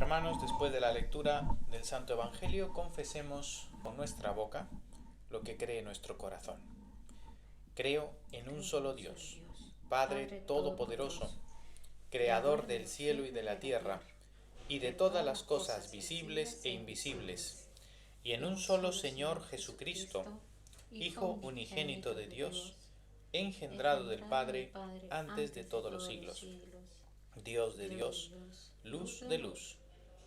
Hermanos, después de la lectura del Santo Evangelio, confesemos con nuestra boca lo que cree nuestro corazón. Creo en un solo Dios, Padre Todopoderoso, Creador del cielo y de la tierra, y de todas las cosas visibles e invisibles, y en un solo Señor Jesucristo, Hijo unigénito de Dios, engendrado del Padre antes de todos los siglos, Dios de Dios, luz de luz,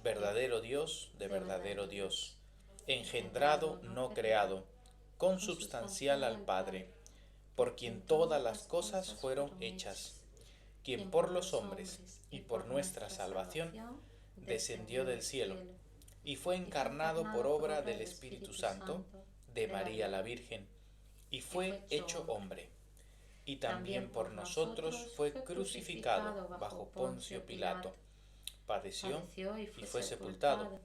verdadero Dios de verdadero Dios, engendrado, no creado, consubstancial al Padre, por quien todas las cosas fueron hechas, quien por los hombres y por nuestra salvación descendió del cielo y fue encarnado por obra del Espíritu Santo de María la Virgen, y fue hecho hombre, y también por nosotros fue crucificado bajo Poncio Pilato, padeció y fue sepultado,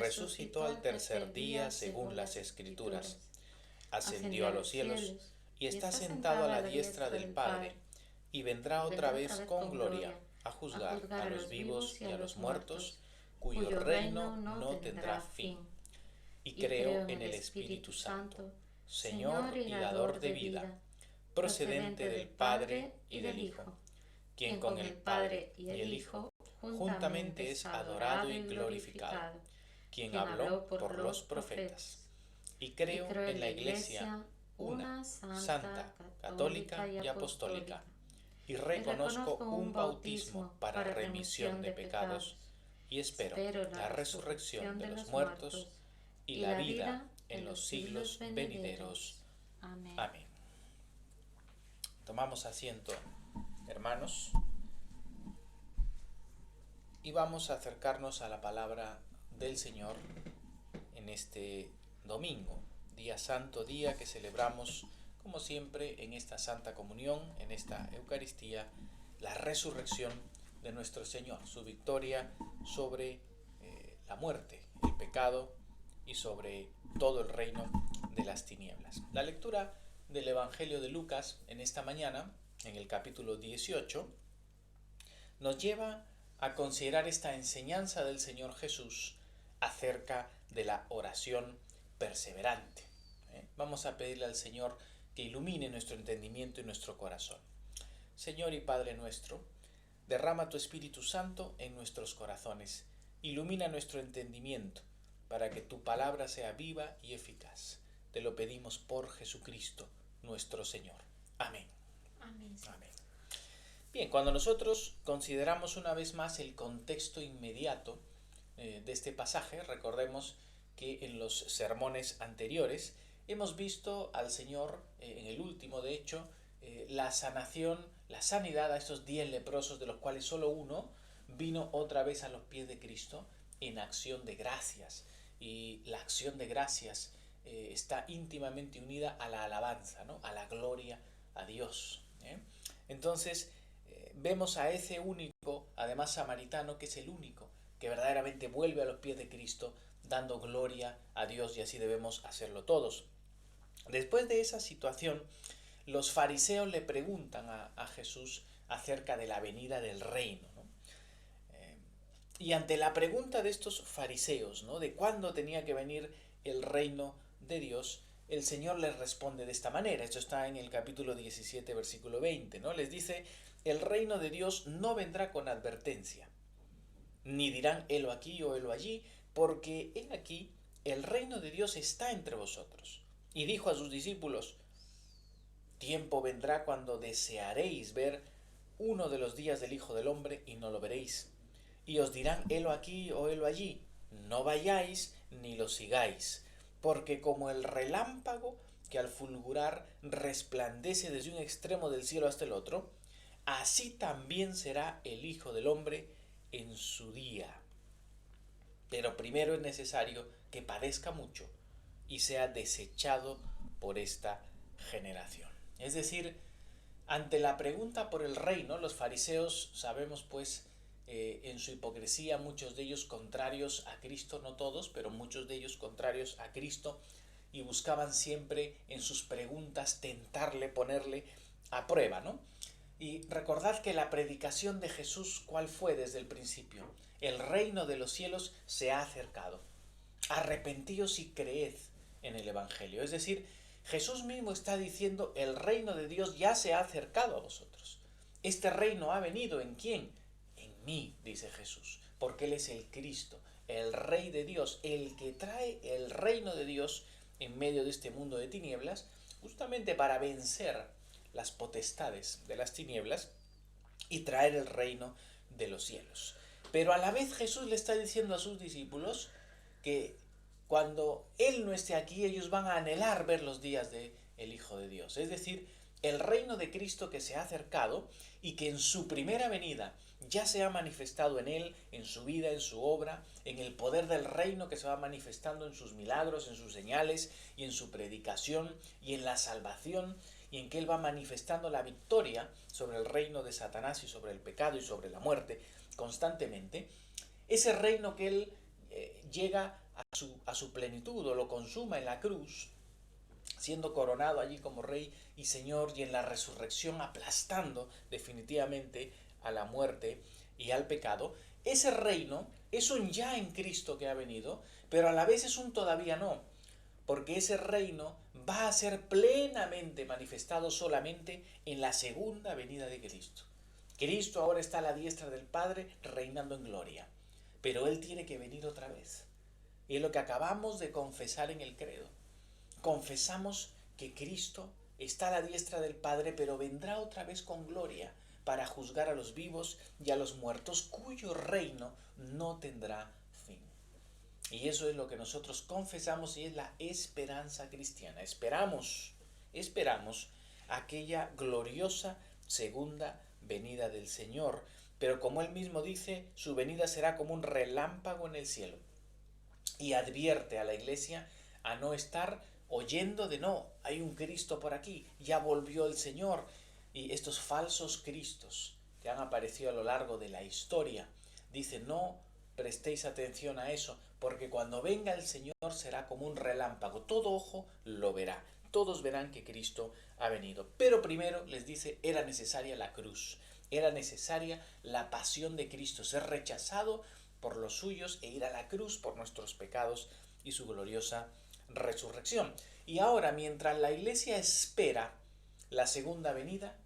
resucitó al tercer día según las Escrituras, ascendió a los cielos y está sentado a la diestra del Padre, y vendrá otra vez con gloria a juzgar a los vivos y a los muertos, cuyo reino no tendrá fin. Y creo en el Espíritu Santo, Señor y dador de vida, procedente del Padre y del Hijo, quien con el Padre y el Hijo juntamente es adorado y glorificado, quien habló por los profetas. Y creo en la Iglesia una, santa, católica y apostólica, y reconozco un bautismo para remisión de pecados, y espero la resurrección de los muertos y la vida en los siglos venideros. Amén. Tomamos asiento, hermanos, y vamos a acercarnos a la palabra del Señor en este domingo, día santo, día que celebramos, como siempre, en esta Santa Comunión, en esta Eucaristía, la resurrección de nuestro Señor, su victoria sobre la muerte, el pecado y sobre todo el reino de las tinieblas. La lectura del Evangelio de Lucas en esta mañana, en el capítulo 18, nos lleva a considerar esta enseñanza del Señor Jesús acerca de la oración perseverante. Vamos a pedirle al Señor que ilumine nuestro entendimiento y nuestro corazón. Señor y Padre nuestro, derrama tu Espíritu Santo en nuestros corazones, ilumina nuestro entendimiento, para que tu palabra sea viva y eficaz. Te lo pedimos por Jesucristo, nuestro Señor. Amén. Amén. Amén. Bien, cuando nosotros consideramos una vez más el contexto inmediato de este pasaje, recordemos que en los sermones anteriores hemos visto al Señor, en el último de hecho, la sanación, la sanidad a estos 10 leprosos, de los cuales solo uno vino otra vez a los pies de Cristo en acción de gracias. Y la acción de gracias está íntimamente unida a la alabanza, ¿no? A la gloria a Dios. Entonces, vemos a ese único, además samaritano, que es el único que verdaderamente vuelve a los pies de Cristo dando gloria a Dios, y así debemos hacerlo todos. Después de esa situación, los fariseos le preguntan a Jesús acerca de la venida del reino, ¿no? Y ante la pregunta de estos fariseos, ¿no?, de cuándo tenía que venir el reino de Dios, el Señor les responde de esta manera. Esto está en el capítulo 17, versículo 20, ¿no? Les dice: el reino de Dios no vendrá con advertencia, ni dirán helo aquí o helo allí, porque he aquí el reino de Dios está entre vosotros. Y dijo a sus discípulos: tiempo vendrá cuando desearéis ver uno de los días del Hijo del Hombre y no lo veréis. Y os dirán helo aquí o helo allí, no vayáis ni lo sigáis, porque como el relámpago que al fulgurar resplandece desde un extremo del cielo hasta el otro, así también será el Hijo del Hombre en su día. Pero primero es necesario que padezca mucho y sea desechado por esta generación. Es decir, ante la pregunta por el reino, los fariseos, sabemos pues, en su hipocresía, muchos de ellos contrarios a Cristo, no todos, pero muchos de ellos contrarios a Cristo, y buscaban siempre en sus preguntas tentarle, ponerle a prueba, ¿no? Y recordad que la predicación de Jesús, ¿cuál fue desde el principio? El reino de los cielos se ha acercado. Arrepentíos y creed en el Evangelio. Es decir, Jesús mismo está diciendo, el reino de Dios ya se ha acercado a vosotros. Este reino ha venido ¿en quién? En mí, dice Jesús, porque Él es el Cristo, el Rey de Dios, el que trae el reino de Dios en medio de este mundo de tinieblas, justamente para vencer las potestades de las tinieblas y traer el reino de los cielos. Pero a la vez Jesús le está diciendo a sus discípulos que cuando Él no esté aquí, ellos van a anhelar ver los días del Hijo de Dios. Es decir, el reino de Cristo que se ha acercado y que en su primera venida ya se ha manifestado en Él, en su vida, en su obra, en el poder del reino que se va manifestando en sus milagros, en sus señales y en su predicación y en la salvación, y en que Él va manifestando la victoria sobre el reino de Satanás y sobre el pecado y sobre la muerte constantemente. Ese reino que Él llega a su plenitud o lo consuma en la cruz, siendo coronado allí como Rey y Señor, y en la resurrección aplastando definitivamente a la muerte y al pecado. Ese reino es un ya en Cristo que ha venido, pero a la vez es un todavía no, porque ese reino va a ser plenamente manifestado solamente en la segunda venida de Cristo. Cristo ahora está a la diestra del Padre reinando en gloria, pero Él tiene que venir otra vez. Y es lo que acabamos de confesar en el credo. Confesamos que Cristo está a la diestra del Padre, pero vendrá otra vez con gloria para juzgar a los vivos y a los muertos, cuyo reino no tendrá fin. Y eso es lo que nosotros confesamos y es la esperanza cristiana. Esperamos aquella gloriosa segunda venida del Señor. Pero como Él mismo dice, su venida será como un relámpago en el cielo. Y advierte a la iglesia a no estar oyendo de no, hay un Cristo por aquí, ya volvió el Señor. Y estos falsos Cristos que han aparecido a lo largo de la historia, dice no prestéis atención a eso, porque cuando venga el Señor será como un relámpago, todo ojo lo verá, todos verán que Cristo ha venido. Pero primero les dice, era necesaria la cruz, era necesaria la pasión de Cristo, ser rechazado por los suyos e ir a la cruz por nuestros pecados y su gloriosa resurrección. Y ahora, mientras la iglesia espera la segunda venida,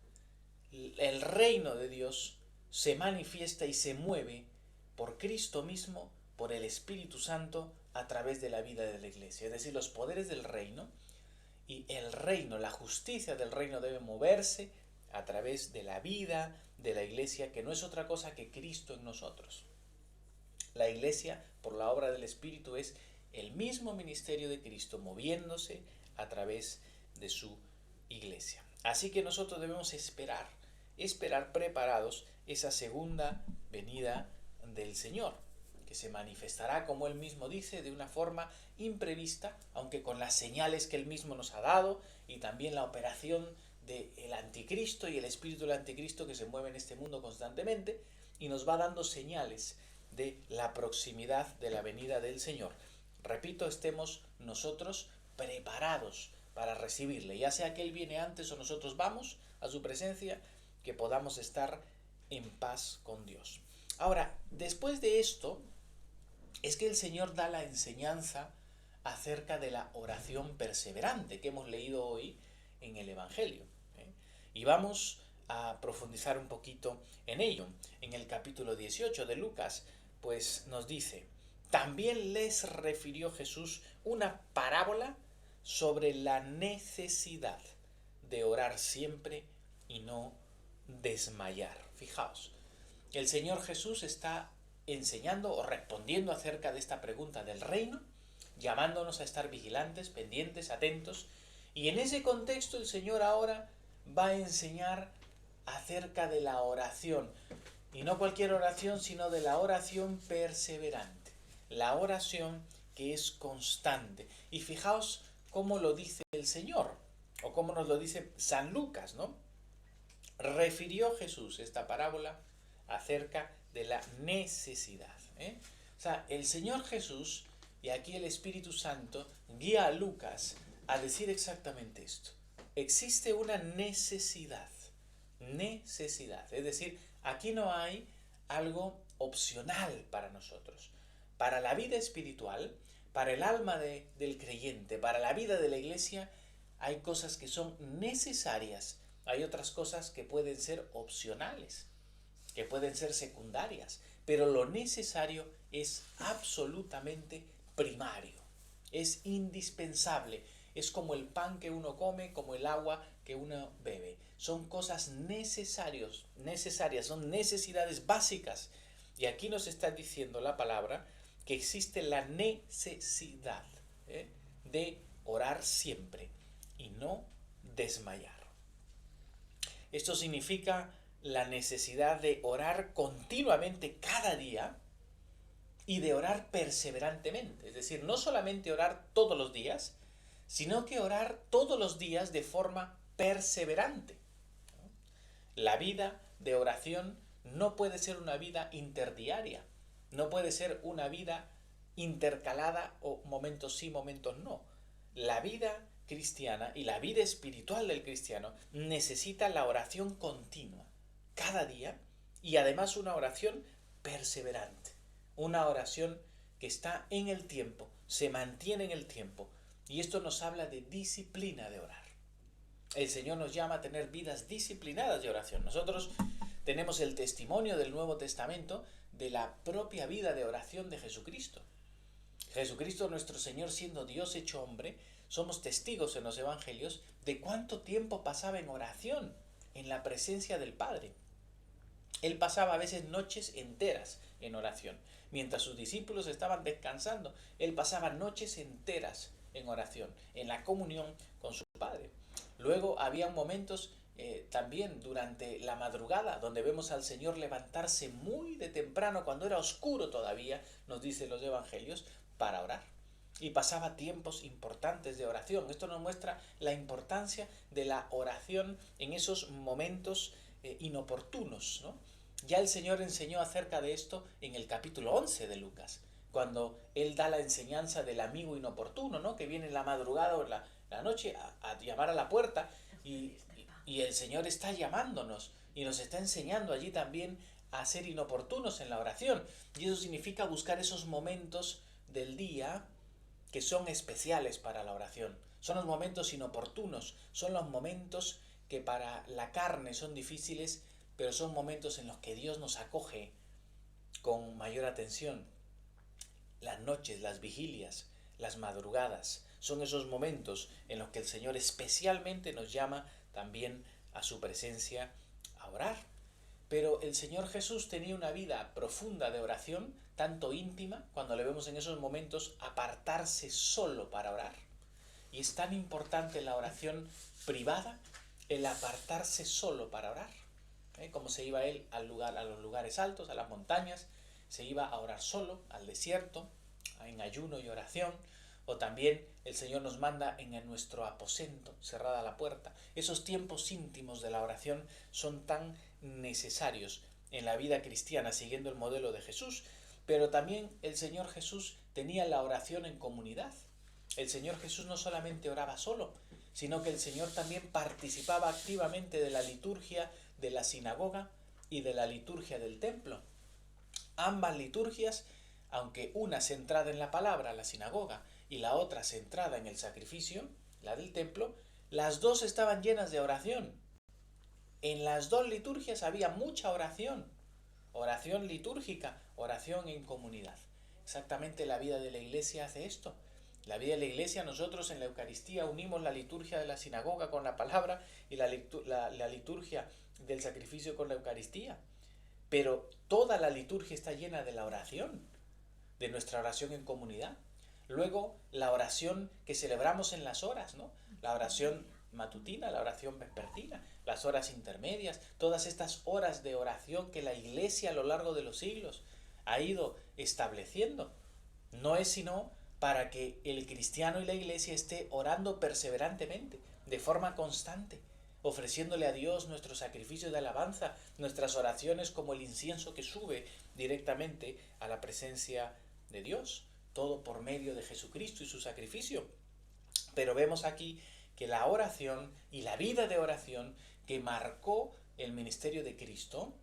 el reino de Dios se manifiesta y se mueve por Cristo mismo, por el Espíritu Santo, a través de la vida de la iglesia. Es decir, los poderes del reino y el reino, la justicia del reino debe moverse a través de la vida de la iglesia, que no es otra cosa que Cristo en nosotros. La iglesia, por la obra del Espíritu, es el mismo ministerio de Cristo moviéndose a través de su iglesia. Así que nosotros debemos esperar preparados esa segunda venida del Señor, que se manifestará, como Él mismo dice, de una forma imprevista, aunque con las señales que Él mismo nos ha dado y también la operación del anticristo y el espíritu del anticristo que se mueve en este mundo constantemente y nos va dando señales de la proximidad de la venida del Señor. Repito, estemos nosotros preparados para recibirle, ya sea que Él viene antes o nosotros vamos a su presencia, que podamos estar en paz con Dios. Ahora, después de esto, es que el Señor da la enseñanza acerca de la oración perseverante que hemos leído hoy en el Evangelio. Y vamos a profundizar un poquito en ello. En el capítulo 18 de Lucas, pues nos dice, también les refirió Jesús una parábola sobre la necesidad de orar siempre y no desmayar. Fijaos, el Señor Jesús está enseñando o respondiendo acerca de esta pregunta del reino, llamándonos a estar vigilantes, pendientes, atentos, y en ese contexto el Señor ahora va a enseñar acerca de la oración, y no cualquier oración, sino de la oración perseverante, la oración que es constante. Y fijaos cómo lo dice el Señor, o cómo nos lo dice San Lucas, ¿no? Refirió Jesús esta parábola acerca de la necesidad. O sea, el Señor Jesús, y aquí el Espíritu Santo, guía a Lucas a decir exactamente esto. Existe una necesidad necesidad. Es decir, aquí no hay algo opcional para nosotros. Para la vida espiritual, para el alma del creyente, para la vida de la iglesia, hay cosas que son necesarias. Hay otras cosas que pueden ser opcionales, que pueden ser secundarias, pero lo necesario es absolutamente primario, es indispensable, es como el pan que uno come, como el agua que uno bebe. Son cosas necesarias, son necesidades básicas. Y aquí nos está diciendo la palabra que existe la necesidad de orar siempre y no desmayar. Esto significa la necesidad de orar continuamente cada día y de orar perseverantemente. Es decir, no solamente orar todos los días, sino que orar todos los días de forma perseverante. La vida de oración no puede ser una vida interdiaria, no puede ser una vida intercalada o momentos sí, momentos no. La vida cristiana y la vida espiritual del cristiano necesita la oración continua, cada día, y además una oración perseverante, una oración que está en el tiempo, se mantiene en el tiempo, y esto nos habla de disciplina de orar. El Señor nos llama a tener vidas disciplinadas de oración. Nosotros tenemos el testimonio del Nuevo Testamento de la propia vida de oración de Jesucristo. Jesucristo nuestro Señor, siendo Dios hecho hombre, somos testigos en los evangelios de cuánto tiempo pasaba en oración, en la presencia del Padre. Él pasaba a veces noches enteras en oración. Mientras sus discípulos estaban descansando, Él pasaba noches enteras en oración, en la comunión con su Padre. Luego había momentos también durante la madrugada, donde vemos al Señor levantarse muy de temprano, cuando era oscuro todavía, nos dicen los evangelios, para orar. Y pasaba tiempos importantes de oración. Esto nos muestra la importancia de la oración en esos momentos inoportunos, ¿no? Ya el Señor enseñó acerca de esto en el capítulo 11 de Lucas, cuando Él da la enseñanza del amigo inoportuno, ¿no? Que viene en la madrugada o en la noche a llamar a la puerta y el Señor está llamándonos y nos está enseñando allí también a ser inoportunos en la oración. Y eso significa buscar esos momentos del día que son especiales para la oración. Son los momentos inoportunos, son los momentos que para la carne son difíciles, pero son momentos en los que Dios nos acoge con mayor atención. Las noches, las vigilias, las madrugadas, son esos momentos en los que el Señor especialmente nos llama también a su presencia a orar. Pero el Señor Jesús tenía una vida profunda de oración, tanto íntima, cuando le vemos en esos momentos apartarse solo para orar. Y es tan importante la oración privada, el apartarse solo para orar. Como se iba él a los lugares altos, a las montañas, se iba a orar solo, al desierto, en ayuno y oración. O también el Señor nos manda en nuestro aposento, cerrada la puerta. Esos tiempos íntimos de la oración son tan necesarios en la vida cristiana, siguiendo el modelo de Jesús. Pero también el Señor Jesús tenía la oración en comunidad. El Señor Jesús no solamente oraba solo, sino que el Señor también participaba activamente de la liturgia de la sinagoga y de la liturgia del templo. Ambas liturgias, aunque una centrada en la palabra, la sinagoga, y la otra centrada en el sacrificio, la del templo, las dos estaban llenas de oración. En las dos liturgias había mucha oración, oración litúrgica, oración en comunidad. Exactamente la vida de la iglesia hace esto. La vida de la iglesia, nosotros en la Eucaristía unimos la liturgia de la sinagoga con la palabra y la liturgia del sacrificio con la Eucaristía. Pero toda la liturgia está llena de la oración, de nuestra oración en comunidad. Luego, la oración que celebramos en las horas, ¿no? La oración matutina, la oración vespertina, las horas intermedias, todas estas horas de oración que la iglesia a lo largo de los siglos ha ido estableciendo. No es sino para que el cristiano y la iglesia esté orando perseverantemente, de forma constante, ofreciéndole a Dios nuestros sacrificios de alabanza, nuestras oraciones como el incienso que sube directamente a la presencia de Dios, todo por medio de Jesucristo y su sacrificio. Pero vemos aquí que la oración y la vida de oración que marcó el ministerio de Cristo,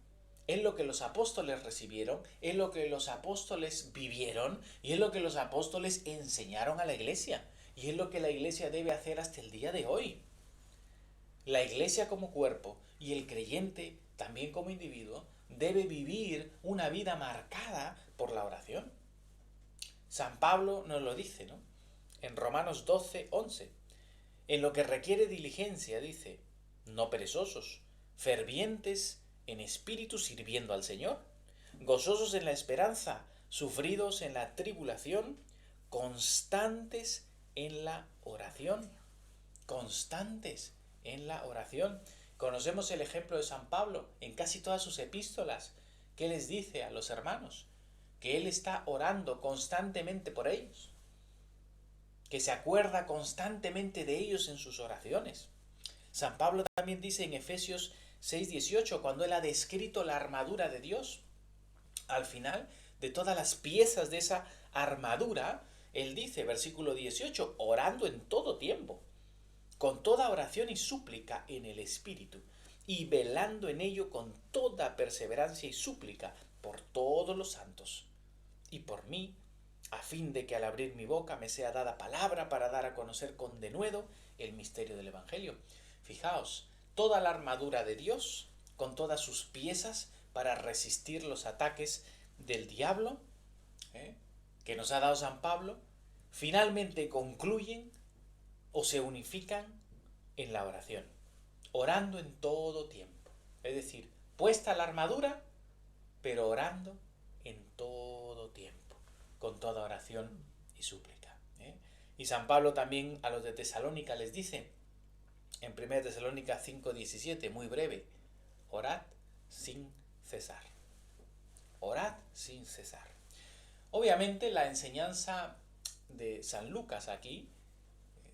es lo que los apóstoles recibieron, es lo que los apóstoles vivieron y es lo que los apóstoles enseñaron a la iglesia. Y es lo que la iglesia debe hacer hasta el día de hoy. La iglesia como cuerpo y el creyente también como individuo debe vivir una vida marcada por la oración. San Pablo nos lo dice, ¿no? En Romanos 12:11. En lo que requiere diligencia, dice, no perezosos, fervientes en espíritu sirviendo al Señor, gozosos en la esperanza, sufridos en la tribulación, constantes en la oración. Constantes en la oración. Conocemos el ejemplo de San Pablo en casi todas sus epístolas. ¿Qué les dice a los hermanos? Que él está orando constantemente por ellos, que se acuerda constantemente de ellos en sus oraciones. San Pablo también dice en Efesios 6:18, cuando él ha descrito la armadura de Dios, al final de todas las piezas de esa armadura, él dice, versículo 18, orando en todo tiempo, con toda oración y súplica en el Espíritu, y velando en ello con toda perseverancia y súplica por todos los santos, y por mí, a fin de que al abrir mi boca me sea dada palabra para dar a conocer con denuedo el misterio del Evangelio. Fijaos, toda la armadura de Dios, con todas sus piezas para resistir los ataques del diablo, que nos ha dado San Pablo, finalmente concluyen o se unifican en la oración, orando en todo tiempo. Es decir, puesta la armadura, pero orando en todo tiempo, con toda oración y súplica. Y San Pablo también a los de Tesalónica les dice, en 1 Tesalónica 5:17, muy breve, orad sin cesar. Orad sin cesar. Obviamente la enseñanza de San Lucas aquí,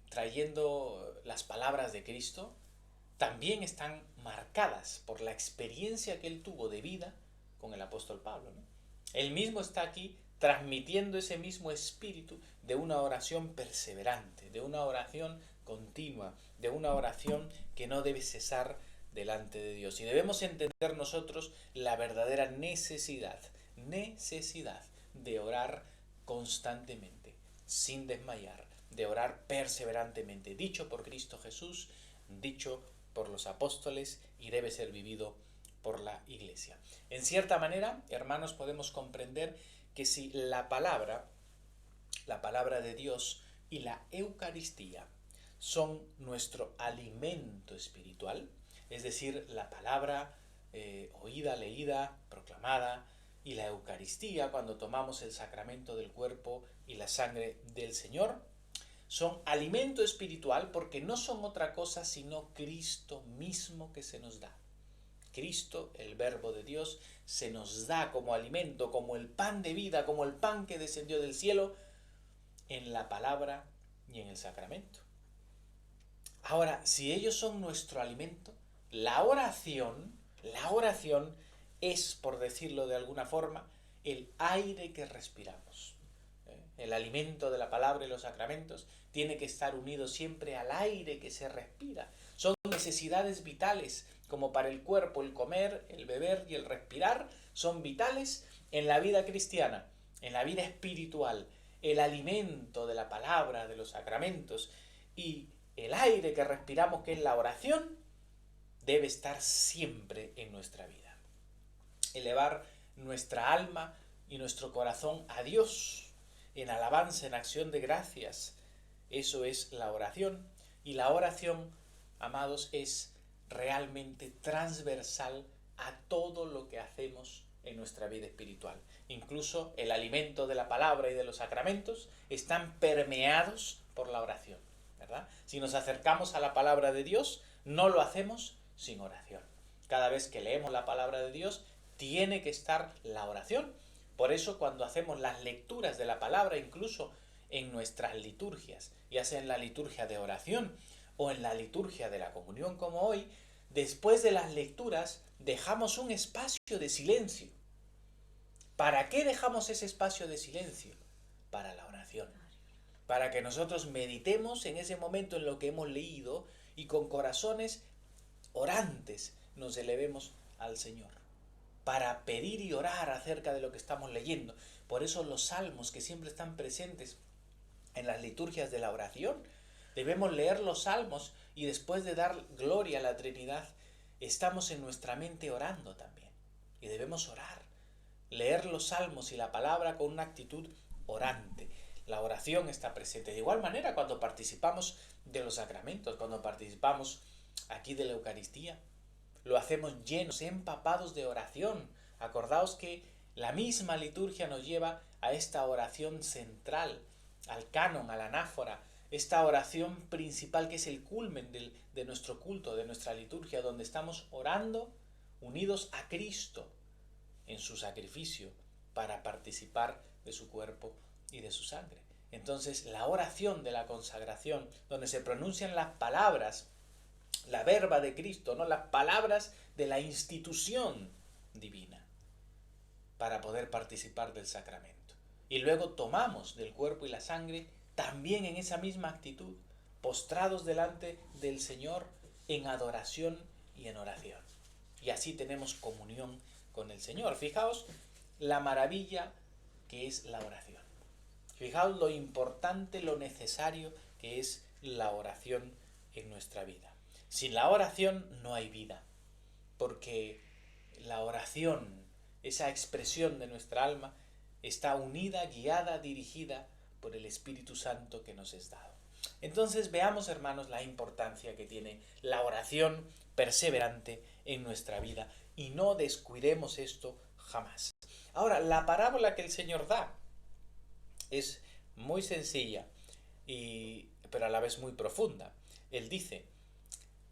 trayendo las palabras de Cristo, también están marcadas por la experiencia que él tuvo de vida con el apóstol Pablo, ¿no? Él mismo está aquí transmitiendo ese mismo espíritu de una oración perseverante, de una oración continua, de una oración que no debe cesar delante de Dios. Y debemos entender nosotros la verdadera necesidad de orar constantemente, sin desmayar, de orar perseverantemente, dicho por Cristo Jesús, dicho por los apóstoles y debe ser vivido por la Iglesia. En cierta manera, hermanos, podemos comprender que si la palabra de Dios y la Eucaristía son nuestro alimento espiritual, es decir, la palabra oída, leída, proclamada, y la Eucaristía, cuando tomamos el sacramento del cuerpo y la sangre del Señor, son alimento espiritual porque no son otra cosa sino Cristo mismo que se nos da. Cristo, el Verbo de Dios, se nos da como alimento, como el pan de vida, como el pan que descendió del cielo, en la palabra y en el sacramento. Ahora, si ellos son nuestro alimento, la oración es, por decirlo de alguna forma, el aire que respiramos. El alimento de la palabra y los sacramentos tiene que estar unido siempre al aire que se respira. Son necesidades vitales, como para el cuerpo el comer, el beber y el respirar, son vitales en la vida cristiana, en la vida espiritual. El alimento de la palabra, de los sacramentos y el aire que respiramos, que es la oración, debe estar siempre en nuestra vida. Elevar nuestra alma y nuestro corazón a Dios en alabanza, en acción de gracias. Eso es la oración. Y la oración, amados, es realmente transversal a todo lo que hacemos en nuestra vida espiritual. Incluso el alimento de la palabra y de los sacramentos están permeados por la oración, ¿verdad? Si nos acercamos a la palabra de Dios, no lo hacemos sin oración. Cada vez que leemos la palabra de Dios, tiene que estar la oración. Por eso cuando hacemos las lecturas de la palabra, incluso en nuestras liturgias, ya sea en la liturgia de oración o en la liturgia de la comunión como hoy, después de las lecturas dejamos un espacio de silencio. ¿Para qué dejamos ese espacio de silencio? Para la oración. Para que nosotros meditemos en ese momento en lo que hemos leído y con corazones orantes, nos elevemos al Señor, para pedir y orar acerca de lo que estamos leyendo. Por eso los salmos que siempre están presentes en las liturgias de la oración, debemos leer los salmos y después de dar gloria a la Trinidad, estamos en nuestra mente orando también. Y debemos orar, leer los salmos y la palabra con una actitud orante. La oración está presente. De igual manera, cuando participamos de los sacramentos, cuando participamos aquí de la Eucaristía, lo hacemos llenos, empapados de oración. Acordaos que la misma liturgia nos lleva a esta oración central, al canon, a la anáfora, esta oración principal que es el culmen de nuestro culto, de nuestra liturgia, donde estamos orando unidos a Cristo en su sacrificio para participar de su cuerpo y de su sangre. Entonces, la oración de la consagración, donde se pronuncian las palabras, la verba de Cristo, ¿no? Las palabras de la institución divina, para poder participar del sacramento. Y luego tomamos del cuerpo y la sangre también en esa misma actitud, postrados delante del Señor en adoración y en oración. Y así tenemos comunión con el Señor. Fijaos la maravilla que es la oración. Fijaos lo importante, lo necesario que es la oración en nuestra vida. Sin la oración no hay vida, porque la oración, esa expresión de nuestra alma, está unida, guiada, dirigida por el Espíritu Santo que nos es dado. Entonces veamos, hermanos, la importancia que tiene la oración perseverante en nuestra vida y no descuidemos esto jamás. Ahora, la parábola que el Señor da es muy sencilla, pero a la vez muy profunda. Él dice: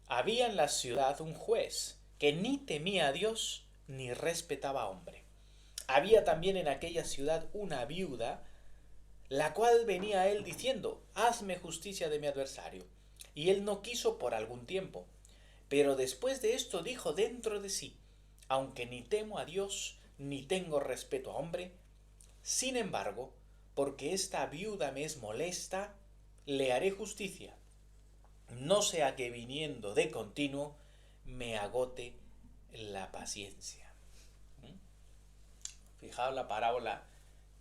había en la ciudad un juez que ni temía a Dios ni respetaba a hombre. Había también en aquella ciudad una viuda, la cual venía a él diciendo: hazme justicia de mi adversario. Y él no quiso por algún tiempo. Pero después de esto dijo dentro de sí: aunque ni temo a Dios ni tengo respeto a hombre, sin embargo, porque esta viuda me es molesta, le haré justicia, no sea que viniendo de continuo me agote la paciencia. Fijaos la parábola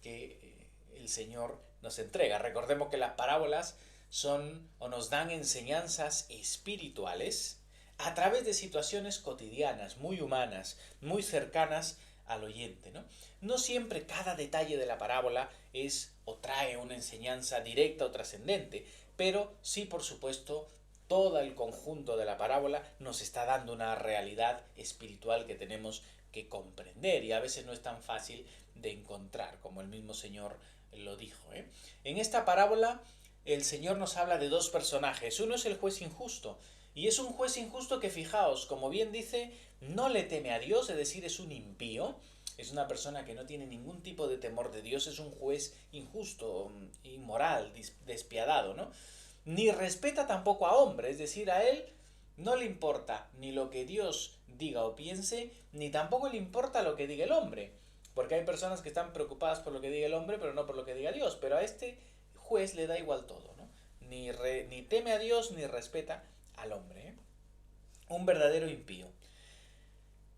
que el Señor nos entrega. Recordemos que las parábolas son o nos dan enseñanzas espirituales a través de situaciones cotidianas, muy humanas, muy cercanas al oyente, ¿no? No siempre cada detalle de la parábola es o trae una enseñanza directa o trascendente, pero sí, por supuesto, todo el conjunto de la parábola nos está dando una realidad espiritual que tenemos que comprender y a veces no es tan fácil de encontrar, como el mismo Señor lo dijo, ¿eh? En esta parábola el Señor nos habla de dos personajes. Uno es el juez injusto, y es un juez injusto que, fijaos, como bien dice, no le teme a Dios, es decir, es un impío, es una persona que no tiene ningún tipo de temor de Dios, es un juez injusto, inmoral, despiadado, ¿no? Ni respeta tampoco a hombre, es decir, a él no le importa ni lo que Dios diga o piense, ni tampoco le importa lo que diga el hombre, porque hay personas que están preocupadas por lo que diga el hombre, pero no por lo que diga Dios, pero a este juez le da igual todo, ¿no? Ni teme a Dios ni respeta al hombre, ¿eh? Un verdadero impío.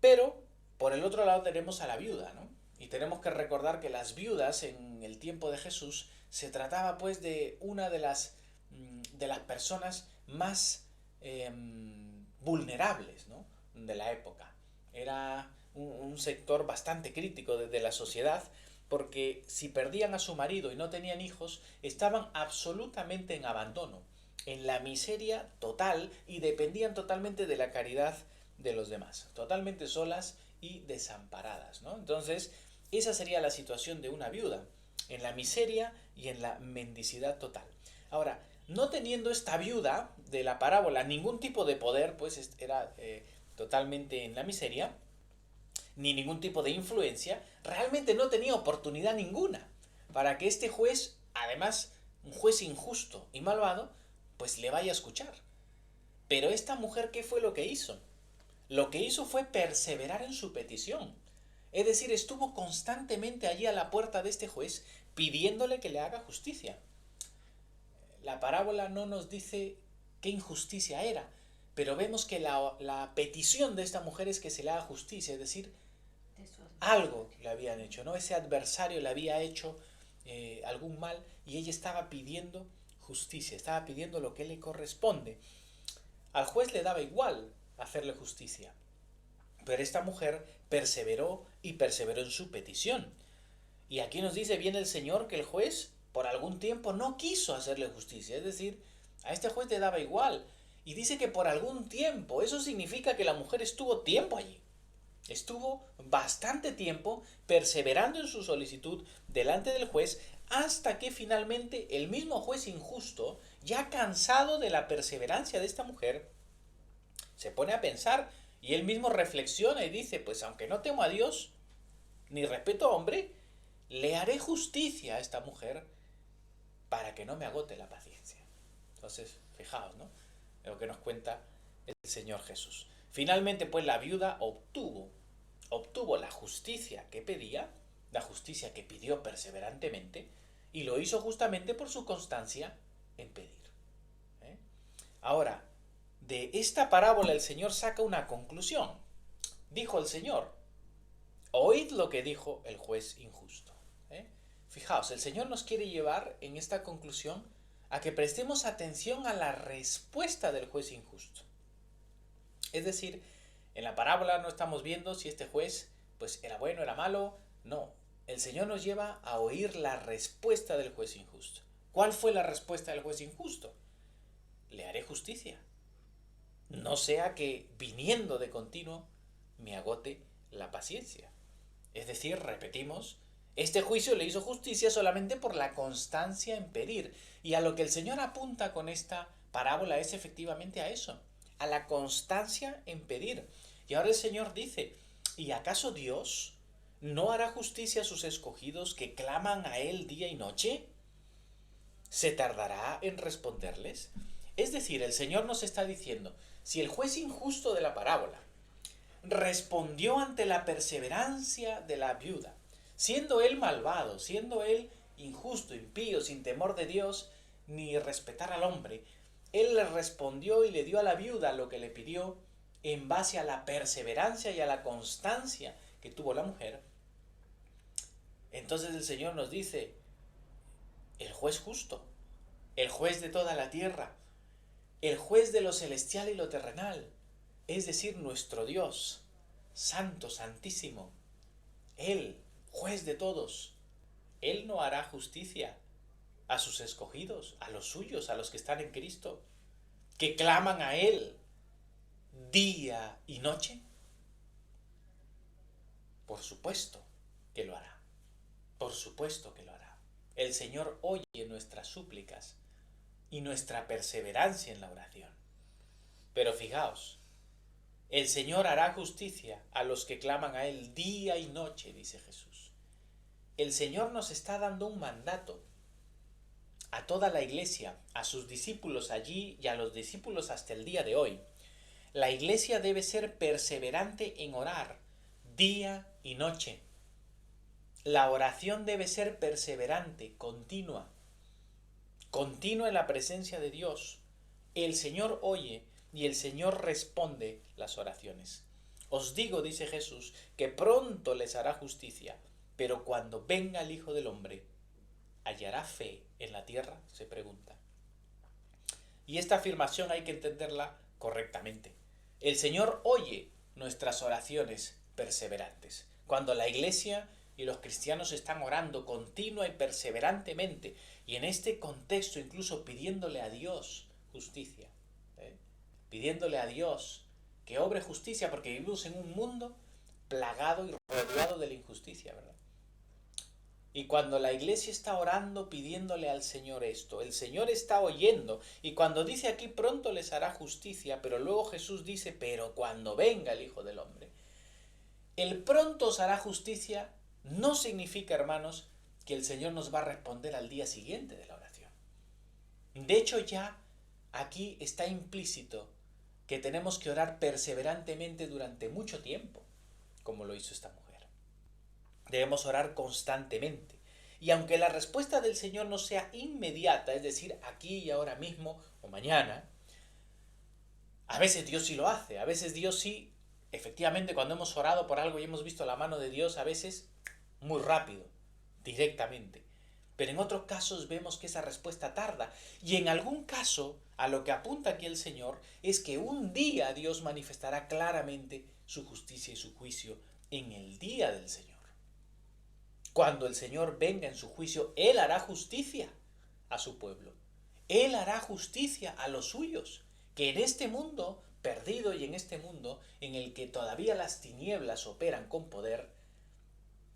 Pero por el otro lado tenemos a la viuda, ¿no? Y tenemos que recordar que las viudas en el tiempo de Jesús se trataba pues de una de las personas más vulnerables, ¿no?, de la época. Era un sector bastante crítico de la sociedad, porque si perdían a su marido y no tenían hijos, estaban absolutamente en abandono, en la miseria total, y dependían totalmente de la caridad de los demás, totalmente solas y desamparadas, ¿no? Entonces, esa sería la situación de una viuda, en la miseria y en la mendicidad total. Ahora, no teniendo esta viuda de la parábola ningún tipo de poder, pues era totalmente en la miseria, ni ningún tipo de influencia, realmente no tenía oportunidad ninguna para que este juez, además un juez injusto y malvado, pues le vaya a escuchar. Pero esta mujer, ¿qué fue lo que hizo? Lo que hizo fue perseverar en su petición. Es decir, estuvo constantemente allí a la puerta de este juez pidiéndole que le haga justicia. La parábola no nos dice qué injusticia era, pero vemos que la petición de esta mujer es que se le haga justicia, es decir, algo le habían hecho, ¿no? Ese adversario le había hecho algún mal y ella estaba pidiendo justicia, estaba pidiendo lo que le corresponde. Al juez le daba igual hacerle justicia, pero esta mujer perseveró y perseveró en su petición. Y aquí nos dice bien el Señor que el juez por algún tiempo no quiso hacerle justicia, es decir, a este juez le daba igual. Y dice que por algún tiempo, eso significa que la mujer estuvo tiempo allí. Estuvo bastante tiempo perseverando en su solicitud delante del juez hasta que finalmente el mismo juez injusto, ya cansado de la perseverancia de esta mujer, se pone a pensar y él mismo reflexiona y dice, pues aunque no temo a Dios ni respeto a hombre, le haré justicia a esta mujer para que no me agote la paciencia. Entonces, fijaos, ¿no? Lo que nos cuenta el Señor Jesús. Finalmente, pues la viuda obtuvo la justicia que pedía, la justicia que pidió perseverantemente, y lo hizo justamente por su constancia en pedir. ¿Eh? Ahora, de esta parábola el Señor saca una conclusión. Dijo el Señor, oíd lo que dijo el juez injusto. Fijaos, el Señor nos quiere llevar en esta conclusión a que prestemos atención a la respuesta del juez injusto. Es decir, en la parábola no estamos viendo si este juez pues era bueno, era malo. No, el Señor nos lleva a oír la respuesta del juez injusto. ¿Cuál fue la respuesta del juez injusto? Le haré justicia. No sea que viniendo de continuo me agote la paciencia. Es decir, repetimos, este juicio le hizo justicia solamente por la constancia en pedir. Y a lo que el Señor apunta con esta parábola es efectivamente a eso, a la constancia en pedir. Y ahora el Señor dice, ¿y acaso Dios no hará justicia a sus escogidos que claman a Él día y noche? ¿Se tardará en responderles? Es decir, el Señor nos está diciendo, si el juez injusto de la parábola respondió ante la perseverancia de la viuda, siendo él malvado, siendo él injusto, impío, sin temor de Dios, ni respetar al hombre, él le respondió y le dio a la viuda lo que le pidió en base a la perseverancia y a la constancia que tuvo la mujer. Entonces el Señor nos dice, el juez justo, el juez de toda la tierra, el juez de lo celestial y lo terrenal, es decir, nuestro Dios, santo, santísimo, Él, juez de todos, Él no hará justicia a sus escogidos, a los suyos, a los que están en Cristo, que claman a Él día y noche. Por supuesto que lo hará, por supuesto que lo hará. El Señor oye nuestras súplicas y nuestra perseverancia en la oración. Pero fijaos, el Señor hará justicia a los que claman a Él día y noche, dice Jesús. El Señor nos está dando un mandato a toda la iglesia, a sus discípulos allí y a los discípulos hasta el día de hoy. La iglesia debe ser perseverante en orar día y noche. La oración debe ser perseverante, continua en la presencia de Dios. El Señor oye y el Señor responde las oraciones. Os digo, dice Jesús, que pronto les hará justicia, pero cuando venga el Hijo del Hombre, ¿hallará fe en la tierra?, se pregunta. Y esta afirmación hay que entenderla correctamente. El Señor oye nuestras oraciones perseverantes. Cuando la iglesia y los cristianos están orando continua y perseverantemente, y en este contexto incluso pidiéndole a Dios justicia, pidiéndole a Dios que obre justicia, porque vivimos en un mundo plagado y rodeado de la injusticia, ¿verdad? Y cuando la iglesia está orando pidiéndole al Señor esto, el Señor está oyendo, y cuando dice aquí pronto les hará justicia, pero luego Jesús dice, pero cuando venga el Hijo del Hombre, el pronto os hará justicia no significa, hermanos, que el Señor nos va a responder al día siguiente de la oración. De hecho, ya aquí está implícito que tenemos que orar perseverantemente durante mucho tiempo, como lo hizo esta mujer. Debemos orar constantemente. Y aunque la respuesta del Señor no sea inmediata, es decir, aquí y ahora mismo o mañana, A veces Dios sí lo hace, a veces Dios sí, efectivamente, cuando hemos orado por algo y hemos visto la mano de Dios, a veces muy rápido, directamente. Pero en otros casos vemos que esa respuesta tarda. Y en algún caso, a lo que apunta aquí el Señor, es que un día Dios manifestará claramente su justicia y su juicio en el día del Señor. Cuando el Señor venga en su juicio, Él hará justicia a su pueblo. Él hará justicia a los suyos, que en este mundo perdido y en este mundo en el que todavía las tinieblas operan con poder,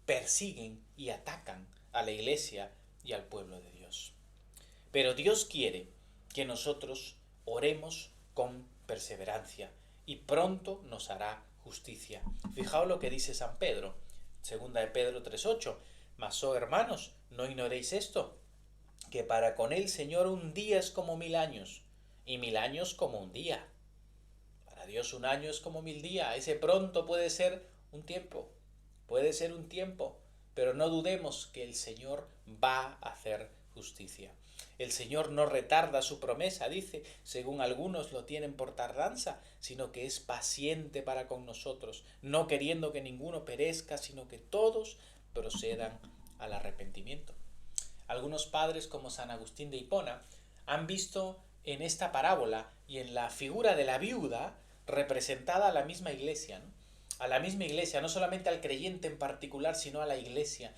persiguen y atacan a la iglesia y al pueblo de Dios. Pero Dios quiere que nosotros oremos con perseverancia y pronto nos hará justicia. Fijaos lo que dice San Pedro, segunda de Pedro 3:8. Mas, oh hermanos, no ignoréis esto, que para con el Señor un día es como 1000 años, y 1000 años como un día. Para Dios un año es como 1000 días. Ese pronto puede ser un tiempo, pero no dudemos que el Señor va a hacer justicia. El Señor no retarda su promesa, dice, según algunos lo tienen por tardanza, sino que es paciente para con nosotros, no queriendo que ninguno perezca, sino que todos procedan al arrepentimiento. Algunos padres, como San Agustín de Hipona, han visto en esta parábola y en la figura de la viuda representada a la misma iglesia, ¿no? A la misma iglesia, no solamente al creyente en particular, sino a la iglesia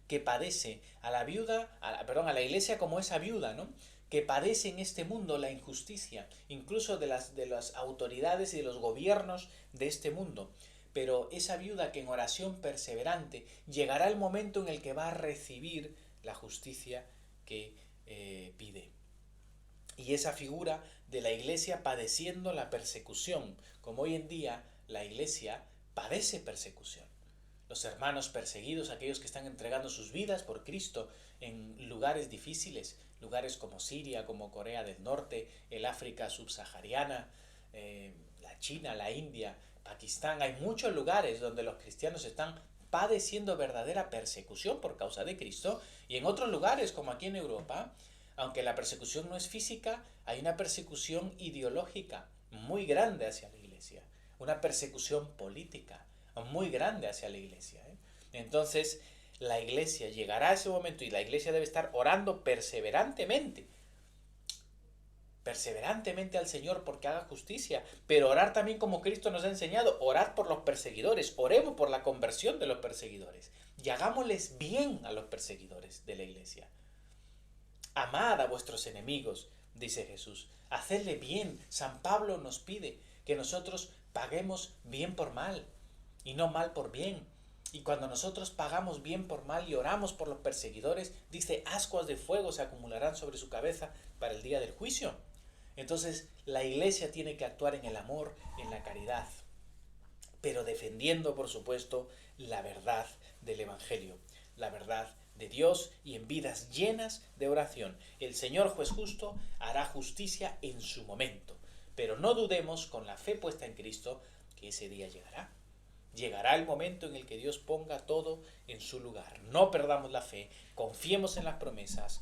que padece, a la viuda, a la iglesia como esa viuda, ¿no? Que padece en este mundo la injusticia, incluso de las autoridades y de los gobiernos de este mundo. Pero esa viuda que en oración perseverante llegará el momento en el que va a recibir la justicia que pide. Y esa figura de la iglesia padeciendo la persecución, como hoy en día la iglesia padece persecución. Los hermanos perseguidos, aquellos que están entregando sus vidas por Cristo en lugares difíciles, lugares como Siria, como Corea del Norte, el África subsahariana, la China, la India, Pakistán. Hay muchos lugares donde los cristianos están padeciendo verdadera persecución por causa de Cristo, y en otros lugares, como aquí en Europa, aunque la persecución no es física, hay una persecución ideológica muy grande hacia la iglesia, una persecución política muy grande hacia la iglesia. Entonces, la iglesia llegará a ese momento y la iglesia debe estar orando perseverantemente al Señor porque haga justicia, pero orar también como Cristo nos ha enseñado, orar por los perseguidores, oremos por la conversión de los perseguidores y hagámosles bien a los perseguidores de la iglesia. Amad a vuestros enemigos, dice Jesús, hacedle bien. San Pablo nos pide que nosotros paguemos bien por mal y no mal por bien. Y cuando nosotros pagamos bien por mal y oramos por los perseguidores, dice, ascuas de fuego se acumularán sobre su cabeza para el día del juicio. Entonces, la iglesia tiene que actuar en el amor, en la caridad, pero defendiendo, por supuesto, la verdad del Evangelio, la verdad de Dios y en vidas llenas de oración. El Señor juez justo hará justicia en su momento, pero no dudemos, con la fe puesta en Cristo, que ese día llegará. Llegará el momento en el que Dios ponga todo en su lugar. No perdamos la fe, confiemos en las promesas.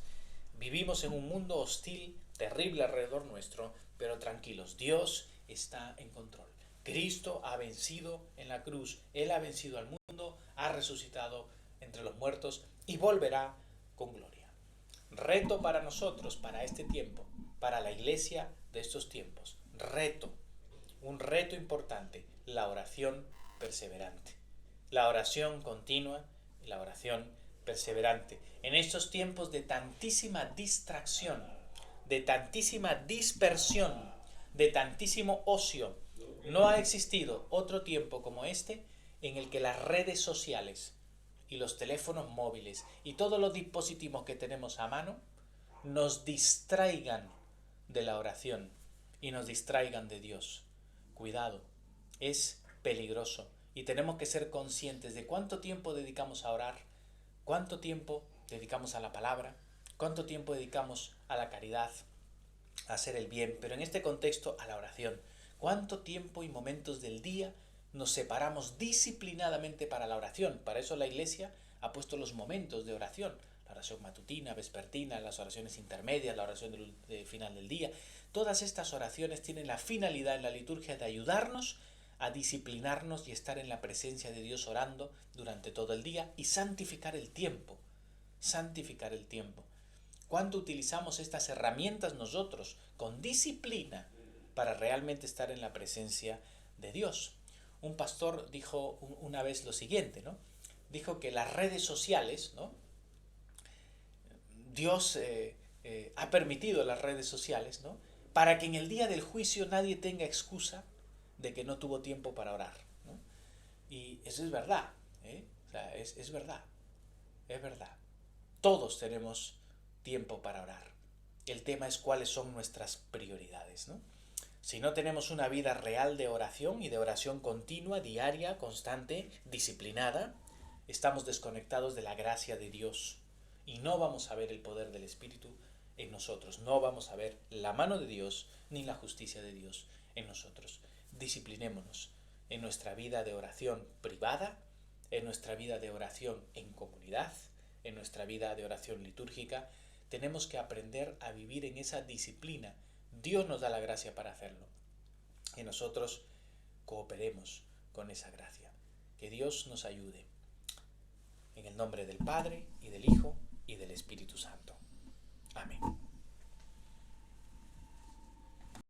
Vivimos en un mundo hostil, terrible alrededor nuestro, pero tranquilos, Dios está en control. Cristo ha vencido en la cruz, Él ha vencido al mundo, ha resucitado entre los muertos y volverá con gloria. Reto para nosotros, para este tiempo, para la iglesia de estos tiempos. Un reto importante, la oración perseverante. La oración continua y la oración perseverante. En estos tiempos de tantísima distracción, de tantísima dispersión, de tantísimo ocio, no ha existido otro tiempo como este en el que las redes sociales y los teléfonos móviles y todos los dispositivos que tenemos a mano nos distraigan de la oración y nos distraigan de Dios. Cuidado, es peligroso y tenemos que ser conscientes de cuánto tiempo dedicamos a orar, cuánto tiempo dedicamos a la palabra, cuánto tiempo dedicamos a la caridad, a hacer el bien, pero en este contexto a la oración. ¿Cuánto tiempo y momentos del día nos separamos disciplinadamente para la oración? Para eso la Iglesia ha puesto los momentos de oración. La oración matutina, vespertina, las oraciones intermedias, la oración de final del día. Todas estas oraciones tienen la finalidad en la liturgia de ayudarnos a disciplinarnos y estar en la presencia de Dios orando durante todo el día y santificar el tiempo. Santificar el tiempo. ¿Cuánto utilizamos estas herramientas nosotros con disciplina para realmente estar en la presencia de Dios? Un pastor dijo una vez lo siguiente, ¿no? Dijo que las redes sociales, ¿no? Dios ha permitido las redes sociales, ¿no? Para que en el día del juicio nadie tenga excusa de que no tuvo tiempo para orar, ¿no? Y eso es verdad, ¿eh? O sea, es verdad, es verdad. Todos tenemos tiempo para orar. El tema es cuáles son nuestras prioridades, ¿no? Si no tenemos una vida real de oración y de oración continua, diaria, constante, disciplinada, estamos desconectados de la gracia de Dios y no vamos a ver el poder del Espíritu en nosotros, no vamos a ver la mano de Dios ni la justicia de Dios en nosotros. Disciplinémonos en nuestra vida de oración privada, en nuestra vida de oración en comunidad, en nuestra vida de oración litúrgica. Tenemos que aprender a vivir en esa disciplina. Dios nos da la gracia para hacerlo. Y nosotros cooperemos con esa gracia. Que Dios nos ayude. En el nombre del Padre, y del Hijo,